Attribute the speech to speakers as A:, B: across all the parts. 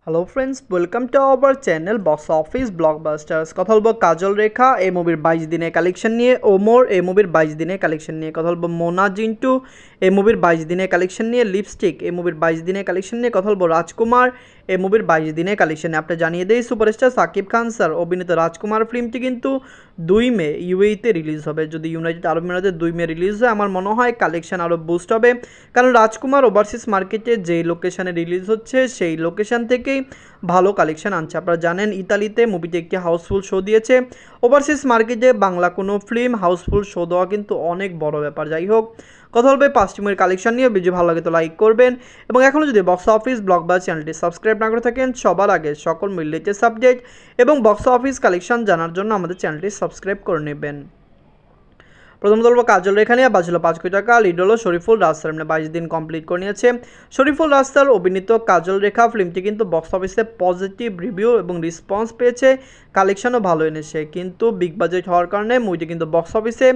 A: Hello friends, welcome to our channel box office blockbusters. কথা বলবো কাজল রেখা এই মুভির 22 দিনের কালেকশন নিয়ে, ওমর এই মুভির 22 দিনের কালেকশন নিয়ে, কথা বলবো মোনা জিন্টু এই মুভির 22 দিনের কালেকশন নিয়ে, লিপস্টিক এই মুভির 22 দিনের কালেকশন নিয়ে, কথা বলবো রাজকুমার এই মুভির 22 দিনের কালেকশন নিয়ে। আপনি জানিয়ে দেই সুপারস্টার সাকিব খান স্যার অভিনীত রাজকুমার ফিল্মটি কিন্তু 2 মে ইউএইতে রিলিজ হবে। যদি ইউনাইটেড আরব আমিরাতে 2 মে রিলিজ হয়, আমার মনে হয় কালেকশন আরও বুস্ট হবে, কারণ রাজকুমার ওভারসিজ মার্কেটে যেই লোকেশানে রিলিজ হচ্ছে সেই লোকেশান থেকেই ভালো কালেকশন আনছে। আপনারা জানেন ইতালিতে মুভিটি একটি হাউসফুল শো দিয়েছে। ওভারসিজ মার্কেটে বাংলা কোনো ফিল্ম হাউসফুল শো দেওয়া কিন্তু অনেক বড় ব্যাপার। যাই হোক, কথা বলবে 5টি মুভির কালেকশন নিয়ে। ভিডিও ভালো লাগে তো লাইক করবেন, এবং এখনও যদি বক্স অফিস ব্লকবাস্টার চ্যানেলটি সাবস্ক্রাইব না করে থাকেন, সবার আগে সকল লেটেস্ট সাবজেক্ট এবং বক্স অফিস কালেকশন জানার জন্য আমাদের চ্যানেলটি সাবস্ক্রাইব করে নেবেন। প্রথম বলবো কাজল রেখা নিয়ে। বাজল 5 কোটি টাকা, লিড হলো শরীফুল রাস্তার, 22 দিন কমপ্লিট করে নিয়েছে। শরীফুল রাস্তার অভিনীত কাজল রেখা ফিল্মটি কিন্তু বক্স অফিসে পজিটিভ রিভিউ এবং রেসপন্স পেয়েছে, কালেকশনও ভালো এনেছে, কিন্তু বিগ বাজেট হওয়ার কারণে মুভিটি কিন্তু বক্স অফিসে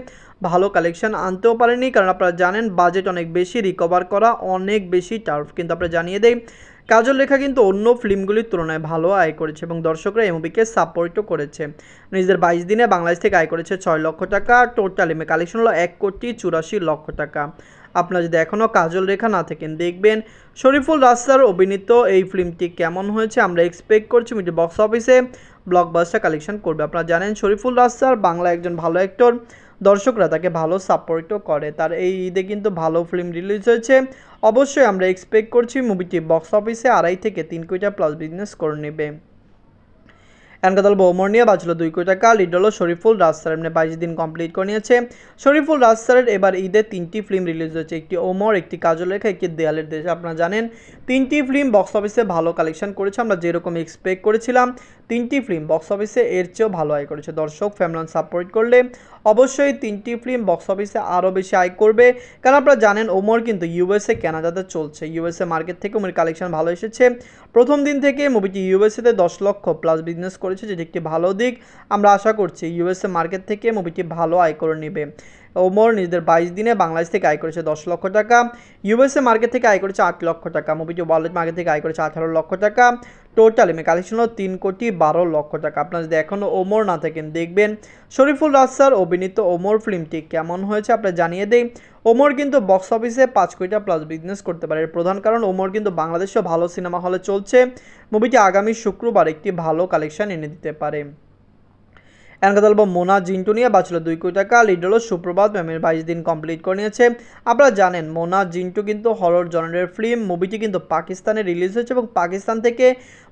A: ভালো কালেকশন আনতেও পারেনি, কারণ আপনারা জানেন বাজেট অনেক বেশি, রিকভার করা অনেক বেশি টাফ। কিন্তু আপনারা জানিয়ে দেই কাজল রেখা কিন্তু অন্য ফিল্মগুলির তুলনায় ভালো আয় করেছে এবং দর্শকরা এই মুভিকে সাপোর্টও করেছে। নিজেদের 22 দিনে বাংলাদেশ থেকে আয় করেছে 6 লক্ষ টাকা, টোটাল এমএ কালেকশন হলো 1,84,00,000 টাকা। আপনারা যদি এখনও কাজল রেখা না থাকেন, দেখবেন শরীফুল রাস্তার অভিনীত এই ফিল্মটি কেমন হয়েছে। আমরা এক্সপেক্ট করছি মুভিটি বক্স অফিসে ব্লকবাস্টার কালেকশন করবে। আপনারা জানেন শরীফুল রাস্তার বাংলা একজন ভালো অ্যাক্টর, দর্শকরা তাকে ভালো সাপোর্টও করে। তার এই ঈদে কিন্তু ভালো ফিল্ম রিলিজ হয়েছে। অবশ্যই আমরা এক্সপেক্ট করছি মুভিটি বক্স অফিসে 2.5 থেকে 3 কোটি টাকা প্লাস বিজনেস করে নেবে। এনকাদল ওমর নিয়ে বাজল 2 কোটি টাকা, লিড হলো শরীফুল রাস্তার, 22 দিন কমপ্লিট করে নিয়েছে। শরীফুল রাস্তারের এবার ঈদে 3টি ফিল্ম রিলিজ হয়েছে, একটি ওমর, একটি কাজল রেখা, একটি দেয়ালের দেশ। আপনারা জানেন 3টি ফিল্ম বক্স অফিসে ভালো কালেকশন করেছে। আমরা যেরকম এক্সপেক্ট করেছিলাম 3টি ফিল্ম বক্স অফিসে এর চেয়েও ভালো আয় করেছে। দর্শক ফ্যামিলি সাপোর্ট করলে অবশ্যই 3টি ফিল্ম বক্স অফিসে আরও বেশি আয় করবে, কারণ আপনারা জানেন ওমর কিন্তু ইউএসএ কানাডাতে চলছে। ইউএসএ মার্কেট থেকে ওমর কালেকশন ভালো এসেছে। প্রথম দিন থেকে মুভিটি ইউএসএতে 10 লক্ষ প্লাস বিজনেস করেছে, যেটি একটি ভালো দিক। আমরা আশা করছি ইউএসএ মার্কেট থেকে মুভিটি ভালো আয় করে নেবে। ওমর নিজেদের 22 দিনে বাংলাদেশ থেকে আয় করেছে 10 লক্ষ টাকা, ইউএসএ মার্কেট থেকে আয় করেছে 8 লক্ষ টাকা, মুভিটি ওয়ার্ল্ড মার্কেট থেকে আয় করেছে 18 লক্ষ টাকা। টোটাল এমএ কালেকশন হলো 3,12,00,000 টাকা। আপনারা যদি এখনও ওমর না থাকেন, দেখবেন শরীফুল রাস্তার অভিনীত ওমর ফিল্মটি কেমন হয়েছে। আপনারা জানিয়ে দেই ওমর কিন্তু বক্স অফিসে 5 কোটি টাকা প্লাস বিজনেস করতে পারে। এর প্রধান কারণ ওমর কিন্তু বাংলাদেশেও ভালো সিনেমা হলে চলছে। মুভিটি আগামী শুক্রবার একটি ভালো কালেকশন এনে দিতে পারে। এনকাদল মোনা জিন্টু নিয়ে বাঁচল 2 কোটি টাকা, লিড হলো সুপ্রভাত ম্যামের, 22 দিন কমপ্লিট করে নিয়েছে। আপনারা জানেন মোনা জিন্টু কিন্তু হরর জনারের ফিল্ম। মুভিটি কিন্তু পাকিস্তানে রিলিজ হয়েছে এবং পাকিস্তান থেকে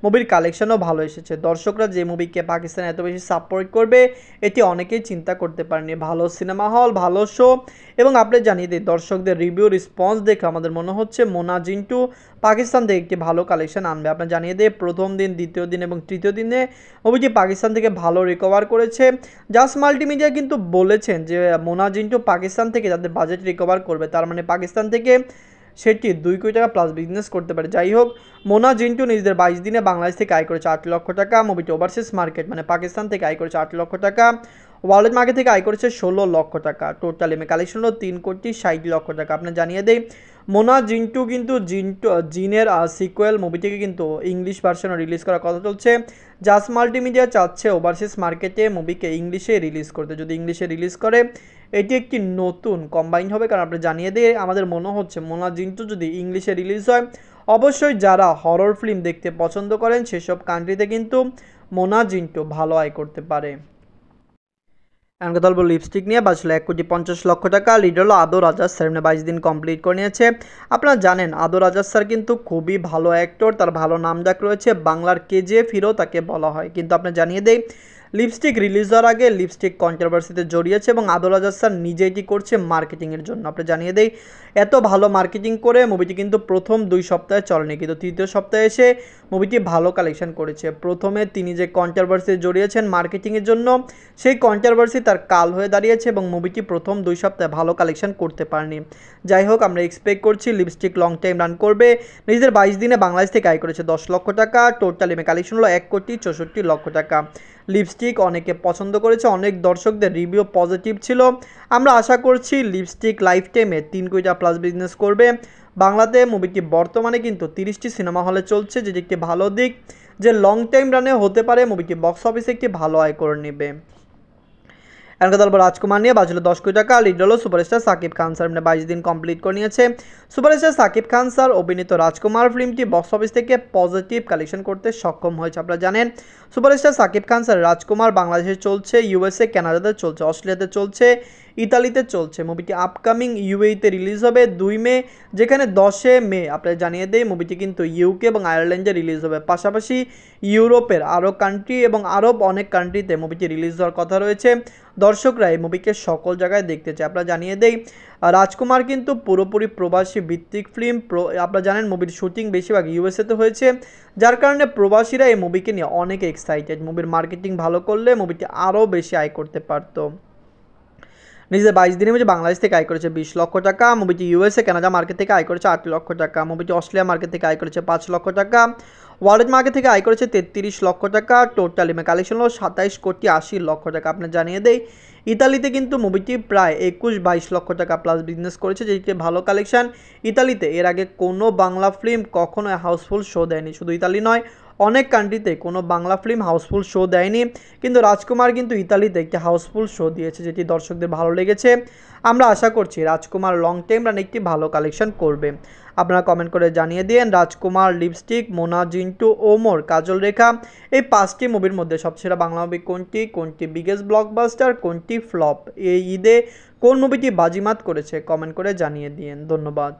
A: মুভির কালেকশনও ভালো এসেছে। দর্শকরা যে মুভিকে পাকিস্তানে এত বেশি সাপোর্ট করবে এটি অনেকেই চিন্তা করতে পারেনি। ভালো সিনেমা হল, ভালো শো, এবং আপনি জানিয়ে দিই দর্শকদের রিভিউ রেসপন্স দেখে আমাদের মনে হচ্ছে মোনা জিন্টু পাকিস্তান থেকে একটি ভালো কালেকশন আনবে। আপনার জানিয়ে দিই প্রথম দিন, দ্বিতীয় দিন এবং তৃতীয় দিনে মুভিটি পাকিস্তান থেকে ভালো রিকভার করেছে। জাস্ট মাল্টিমিডিয়া কিন্তু বলেছেন যে মোনা জিন্টু পাকিস্তান থেকে তাদের বাজেট রিকভার করবে, তার মানে পাকিস্তান থেকে সেটি 2 কোটি টাকা প্লাস বিজনেস করতে পারে। যাই হোক, মোনা জিন্টু নিজেদের 22 দিনে বাংলাদেশ থেকে আয় করেছে 8 লক্ষ টাকা। মুভিটি ওভারসিজ মার্কেট মানে পাকিস্তান থেকে আয় করেছে 8 লক্ষ টাকা, ওয়ার্ল্ড মার্কেট থেকে আয় করেছে 16 লক্ষ টাকা। টোটাল এমএ কালেকশন হলো 3,60,00,000 টাকা। আপনার জানিয়ে দেই মোনা জিন্টু কিন্তু জিনের সিকুয়েল মুভিটিকে কিন্তু ইংলিশ ভার্সনও রিলিজ করার কথা চলছে। জাস্ট মাল্টিমিডিয়া চাচ্ছে ওভারসিজ মার্কেটে মুভিকে ইংলিশে রিলিজ করতে। যদি ইংলিশে রিলিজ করে এটি একটি নতুন কম্বাইন হবে, কারণ আপনি জানিয়ে দিয়ে আমাদের মনে হচ্ছে মোনা জিন্টু যদি ইংলিশে রিলিজ হয়, অবশ্যই যারা হরর ফিল্ম দেখতে পছন্দ করেন সেসব কান্ট্রিতে কিন্তু মোনা জিন্টু ভালো আয় করতে পারে। এখন কথা বলবো লিপস্টিক নিয়ে। বাঁচল 1,50,00,000 টাকা, লিড হলো আদর রাজা স্যার, 22 দিন কমপ্লিট করে নিয়েছে। আপনারা জানেন আদর রাজা স্যার কিন্তু খুবই ভালো অ্যাক্টর, তার ভালো নামডাক রয়েছে, বাংলার কেজিএফ হিরো তাকে বলা হয়। কিন্তু আপনার জানিয়ে দেই লিপস্টিক রিলিজ হওয়ার আগে লিপস্টিক কন্ট্রোভার্সিতে জড়িয়েছে এবং আদর রাজা স্যার নিজে এটি করছে মার্কেটিংয়ের জন্য। আপনি জানিয়ে দেই এত ভালো মার্কেটিং করে মুভিটি কিন্তু প্রথম 2 সপ্তাহে চলেনি, কিন্তু তৃতীয় সপ্তাহে এসে মুভিটি ভালো কালেকশন করেছে। প্রথমে তিনি যে কন্ট্রোভার্সিতে জড়িয়েছেন মার্কেটিংয়ের জন্য, সেই কন্ট্রোভার্সি তার কাল হয়ে দাঁড়িয়েছে এবং মুভিটি প্রথম 2 সপ্তাহে ভালো কালেকশন করতে পারেনি। যাই হোক, আমরা এক্সপেক্ট করছি লিপস্টিক লং টাইম রান করবে। নিজেদের 22 দিনে বাংলাদেশ থেকে আয় করেছে 10 লক্ষ টাকা, টোটাল এমএ কালেকশন হলো 1,64,00,000 টাকা। লিপস্টিক অনেকে পছন্দ করেছে, অনেক দর্শকদের রিভিউ পজিটিভ ছিল। আমরা আশা করছি লিপস্টিক লাইফ টাইমে 3 কোটি টাকা প্লাস বিজনেস করবে। বাংলাতে মুভিটি বর্তমানে কিন্তু 30টি সিনেমা হলে চলছে, যেটি একটি ভালো দিক, যে লং টাইম রানে হতে পারে মুভিটি বক্স অফিসে একটি ভালো আয় করে নেবে। এখন কথা বলবো রাজকুমার নিয়ে। বাজল 10 কোটি টাকা, লিড হলো সুপারস্টার সাকিব খান স্যার, 22 দিন কমপ্লিট করে নিয়েছে। সুপারস্টার সাকিব খান স্যার অভিনীত রাজকুমার ফিল্মটি বক্স অফিস থেকে পজিটিভ কালেকশন করতে সক্ষম হয়েছে। আপনারা জানেন সুপারস্টার সাকিব খান স্যার রাজকুমার বাংলাদেশে চলছে, ইউএসএ কানাডাতে চলছে, অস্ট্রেলিয়াতে চলছে, ইতালিতে চলছে। মুভিটি আপকামিং ইউএইতে রিলিজ হবে 2 মে, যেখানে 10 মে আপনারা জানিয়ে দেয় মুভিটি কিন্তু ইউকে এবং আয়ারল্যান্ডে রিলিজ হবে। পাশাপাশি ইউরোপের আরও কান্ট্রি এবং আরব অনেক কান্ট্রিতে মুভিটি রিলিজ হওয়ার কথা রয়েছে। দর্শকরা এই মুভিকে সকল জায়গায় দেখতে চায়। আপনারা জানিয়ে দেই রাজকুমার কিন্তু পুরোপুরি প্রবাসী ভিত্তিক ফিল্ম। আপনারা জানেন মুভির শুটিং বেশিরভাগ ইউএসএতে হয়েছে, যার কারণে প্রবাসীরা এই মুভিকে নিয়ে অনেক এক্সাইটেড। মুভির মার্কেটিং ভালো করলে মুভিটি আরও বেশি আয় করতে পারতো। নিজেদের 22 দিনের মধ্যে বাংলাদেশ থেকে আয় করেছে 20 লক্ষ টাকা। মুভিটি ইউএসএ কানাডা মার্কেট থেকে আয় করেছে 8 লক্ষ টাকা। মুভিটি অস্ট্রেলিয়া মার্কেট থেকে আয় করেছে 5 লক্ষ টাকা। ওয়ার্ল্ড মার্কেট থেকে আয় করেছে 33 লক্ষ টাকা। টোটাল কালেকশন হলো 27 কোটি 80 লক্ষ টাকা। আপনার জানিয়ে দেই ইতালিতে কিন্তু মুভিটি প্রায় 21-22 লক্ষ টাকা প্লাস বিজনেস করেছে, যেটি ভালো কালেকশন। ইতালিতে এর আগে কোনো বাংলা ফিল্ম কখনো হাউসফুল শো দেয়নি। শুধু ইতালি নয়, অনেক কান্ট্রিতে কোনো বাংলা ফিল্ম হাউসফুল শো দেয়নি, কিন্তু রাজকুমার কিন্তু ইতালিতে একটি হাউসফুল শো দিয়েছে, যেটি দর্শকদের ভালো লেগেছে। আমরা আশা করছি রাজকুমার লং টাইম রান একটি ভালো কালেকশন করবে। আপনারা কমেন্ট করে জানিয়ে দিন রাজকুমার, লিপস্টিক, মোনা, জিন্টু, ওমর, কাজল রেখা এই 5টি মুভির মধ্যে সবচেয়ে বাংলা মুভি কোনটি, কোনটি বিগেস্ট ব্লকবাস্টার, কোনটি ফ্লপ, এই ঈদে কোন মুভিটি বাজিমাত করেছে কমেন্ট করে জানিয়ে দিন। ধন্যবাদ।